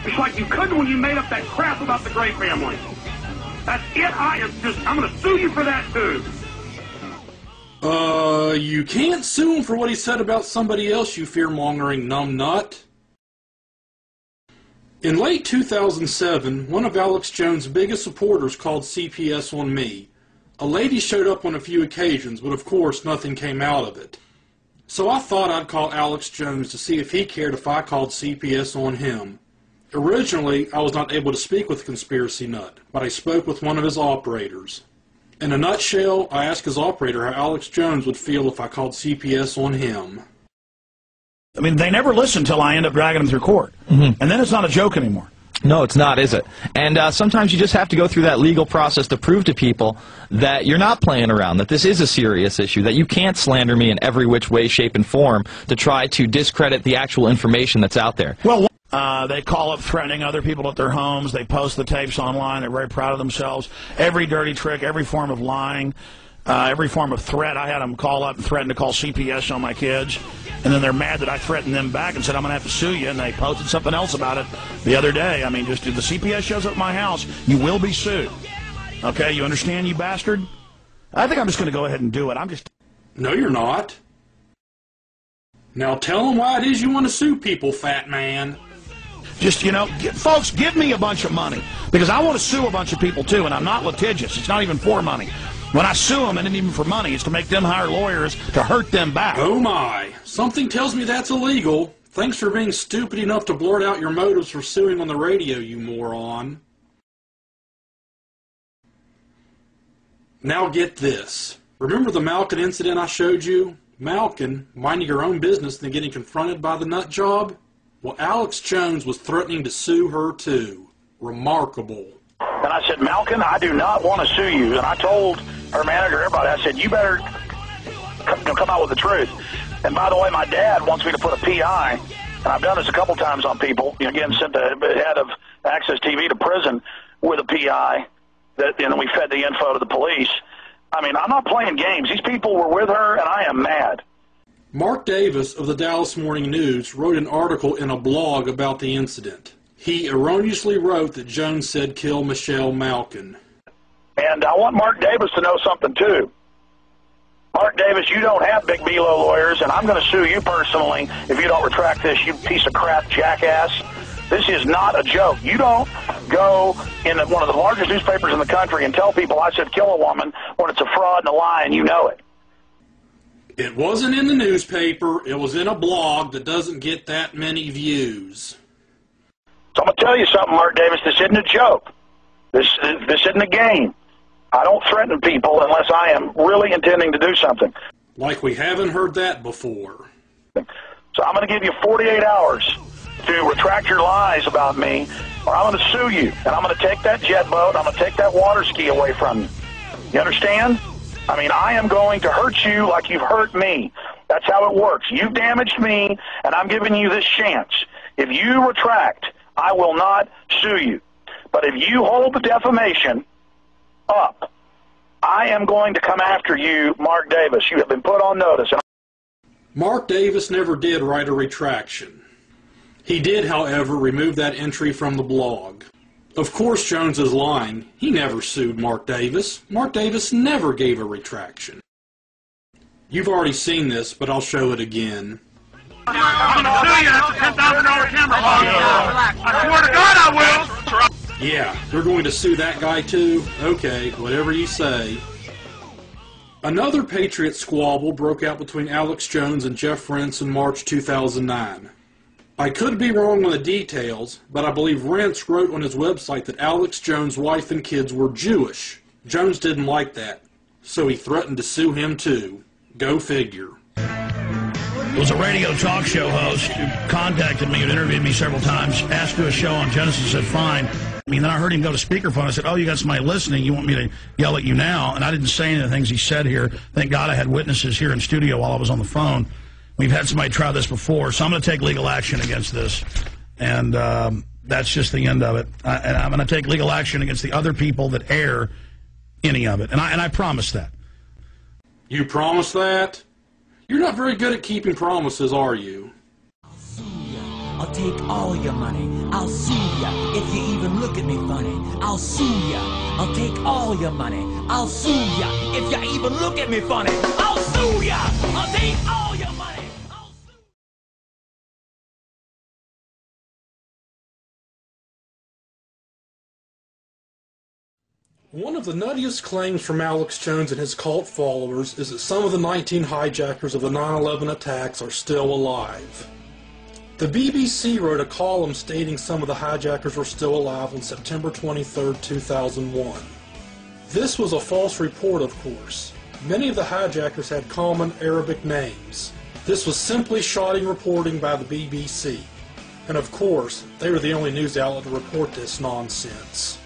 Just like you couldn't when you made up that crap about the Gray family. That's it. I'm going to sue you for that, too. You can't sue him for what he said about somebody else, you fear-mongering numbnut. In late 2007, one of Alex Jones' biggest supporters called CPS on me. A lady showed up on a few occasions, but of course nothing came out of it. So I thought I'd call Alex Jones to see if he cared if I called CPS on him. Originally, I was not able to speak with the conspiracy nut, but I spoke with one of his operators. In a nutshell, I asked his operator how Alex Jones would feel if I called CPS on him. I mean, they never listen until I end up dragging them through court. And then it's not a joke anymore. No, it's not, is it? And sometimes you just have to go through that legal process to prove to people that you're not playing around, that this is a serious issue, that you can't slander me in every which way, shape, and form to try to discredit the actual information that's out there. Well, they call up threatening other people at their homes. They post the tapes online. They're very proud of themselves. Every dirty trick, every form of lying, every form of threat. I had them call up and threaten to call CPS on my kids. And then they're mad that I threatened them back and said, I'm going to have to sue you. And they posted something else about it the other day. I mean, just if the CPS shows up at my house, you will be sued. Okay, you understand, you bastard? I think I'm just going to go ahead and do it. No, you're not. Now tell them why it is you want to sue people, fat man. Just, you know, folks, give me a bunch of money. Because I want to sue a bunch of people, too, and I'm not litigious. It's not even for money. When I sue them, it isn't even for money. It's to make them hire lawyers to hurt them back. Oh, my. Something tells me that's illegal. Thanks for being stupid enough to blurt out your motives for suing on the radio, you moron. Now get this. Remember the Malkin incident I showed you? Malkin, minding your own business, then getting confronted by the nut job? Well, Alex Jones was threatening to sue her, too. Remarkable. And I said, Malkin, I do not want to sue you. And I told her manager, everybody, I said, you better come out with the truth. And by the way, my dad wants me to put a PI, and I've done this a couple times on people. You know, again, sent the head of Access TV to prison with a PI, that, and then we fed the info to the police. I mean, I'm not playing games. These people were with her, and I am mad. Mark Davis of the Dallas Morning News wrote an article in a blog about the incident. He erroneously wrote that Jones said kill Michelle Malkin. And I want Mark Davis to know something, too. Mark Davis, you don't have big B-Lo lawyers, and I'm going to sue you personally if you don't retract this, you piece of crap jackass. This is not a joke. You don't go in one of the largest newspapers in the country and tell people I said kill a woman when it's a fraud and a lie, and you know it. It wasn't in the newspaper. It was in a blog that doesn't get that many views. So I'm going to tell you something, Mark Davis. This isn't a joke. This isn't a game. I don't threaten people unless I am really intending to do something. Like we haven't heard that before. So I'm going to give you 48 hours to retract your lies about me, or I'm going to sue you, and I'm going to take that jet boat, and I'm going to take that water ski away from you. You understand? I mean, I am going to hurt you like you've hurt me. That's how it works. You've damaged me, and I'm giving you this chance. If you retract, I will not sue you. But if you hold the defamation up, I am going to come after you, Mark Davis. You have been put on notice. Mark Davis never did write a retraction. He did, however, remove that entry from the blog. Of course Jones is lying. He never sued Mark Davis. Mark Davis never gave a retraction. You've already seen this, but I'll show it again. I'm going to sue you. That's a $10,000 camera. I swear to God I will. Yeah, you're going to sue that guy too? Okay, whatever you say. Another Patriot squabble broke out between Alex Jones and Jeff Rentz in March 2009. I could be wrong on the details, but I believe Rentz wrote on his website that Alex Jones' wife and kids were Jewish. Jones didn't like that, so he threatened to sue him too. Go figure. It was a radio talk show host who contacted me and interviewed me several times, asked to do a show on Genesis, said fine. I mean, then I heard him go to speakerphone. I said, oh, you got somebody listening. You want me to yell at you now? And I didn't say any of the things he said here. Thank God I had witnesses here in studio while I was on the phone. We've had somebody try this before, so I'm going to take legal action against this. And that's just the end of it. And I'm going to take legal action against the other people that air any of it. And I promise that. You promise that? You're not very good at keeping promises, are you? A I'll take all your money. I'll sue ya if you even look at me funny. I'll sue ya. I'll take all your money. I'll sue ya if you even look at me funny. I'll sue ya. I'll take all your money. I'll sue. One of the nuttiest claims from Alex Jones and his cult followers is that some of the 19 hijackers of the 9/11 attacks are still alive. The BBC wrote a column stating some of the hijackers were still alive on September 23, 2001. This was a false report, of course. Many of the hijackers had common Arabic names. This was simply shoddy reporting by the BBC. And of course, they were the only news outlet to report this nonsense.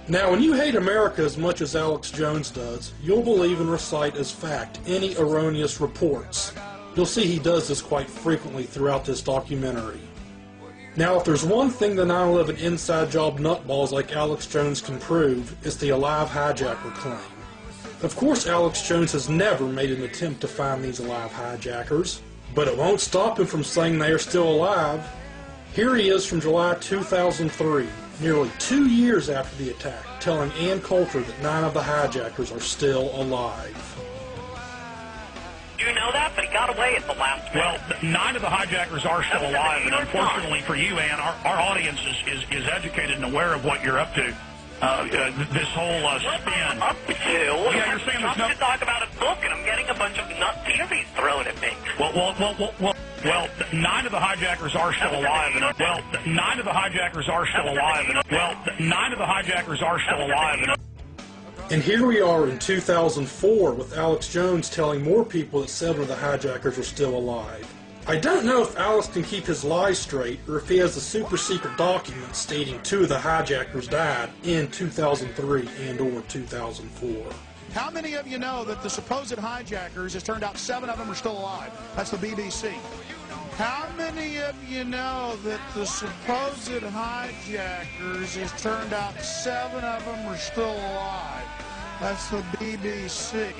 Now, when you hate America as much as Alex Jones does, you'll believe and recite as fact any erroneous reports. You'll see he does this quite frequently throughout this documentary. Now, if there's one thing the 9/11 inside job nutballs like Alex Jones can prove, it's the alive hijacker claim. Of course, Alex Jones has never made an attempt to find these alive hijackers, but it won't stop him from saying they are still alive. Here he is from July 2003, nearly 2 years after the attack, telling Ann Coulter that 9 of the hijackers are still alive. You know that, but he got away at the last minute. Well, 9 of the hijackers are still alive, and unfortunately for you, Ann, our audience is educated and aware of what you're up to. This whole spin. Up to? Yeah, you're saying there's no... to talk about a book, and I'm getting a bunch of nut theories thrown at me. Well, 9 of the hijackers are still alive. And, 9 of the hijackers are still alive. And, 9 of the hijackers are still alive. And here we are in 2004 with Alex Jones telling more people that 7 of the hijackers are still alive. I don't know if Alex can keep his lies straight or if he has a super secret document stating 2 of the hijackers died in 2003 and or 2004. How many of you know that the supposed hijackers, it turned out 7 of them are still alive? That's the BBC. How many of you know that the supposed hijackers, it turned out 7 of them are still alive? That's the BBC.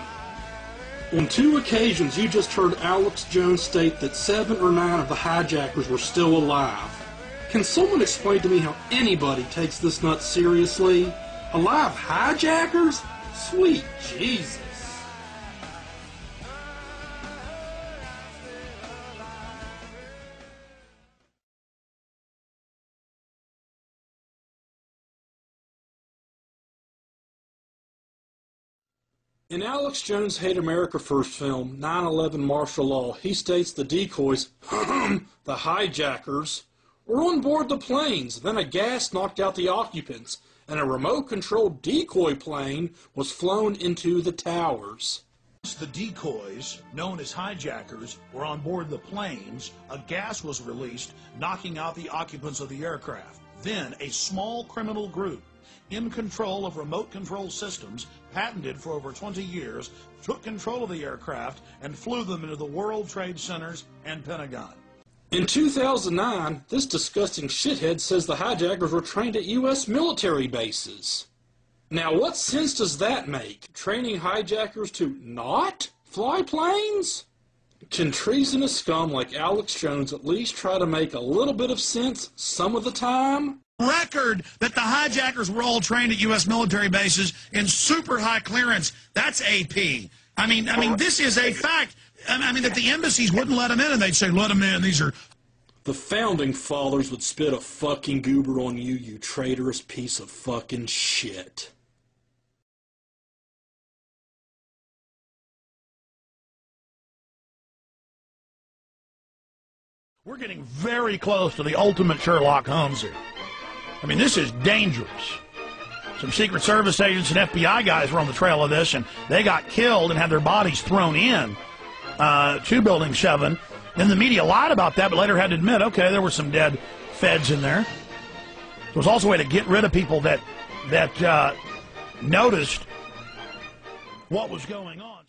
On 2 occasions, you just heard Alex Jones state that 7 or 9 of the hijackers were still alive. Can someone explain to me how anybody takes this nut seriously? Alive hijackers? Sweet Jesus. In Alex Jones' Hate America First film, 9/11 Martial Law, he states the decoys, the hijackers, were on board the planes. Then a gas knocked out the occupants, and a remote-controlled decoy plane was flown into the towers. Once the decoys, known as hijackers, were on board the planes, a gas was released, knocking out the occupants of the aircraft. Then a small criminal group, in control of remote control systems, patented for over 20 years, took control of the aircraft and flew them into the World Trade Centers and Pentagon. In 2009, this disgusting shithead says the hijackers were trained at U.S. military bases. Now, what sense does that make? Training hijackers to not fly planes? Can treasonous scum like Alex Jones at least try to make a little bit of sense some of the time? Record that the hijackers were all trained at U.S. military bases in super high clearance. That's AP. I mean, this is a fact. I mean, that the embassies wouldn't let them in, and they'd say, let them in, these are... The founding fathers would spit a fucking goober on you, you traitorous piece of fucking shit. We're getting very close to the ultimate Sherlock Holmes here. I mean, this is dangerous. Some Secret Service agents and FBI guys were on the trail of this, and they got killed and had their bodies thrown in to Building 7. Then the media lied about that, but later had to admit, okay, there were some dead feds in there. It was also a way to get rid of people that noticed what was going on.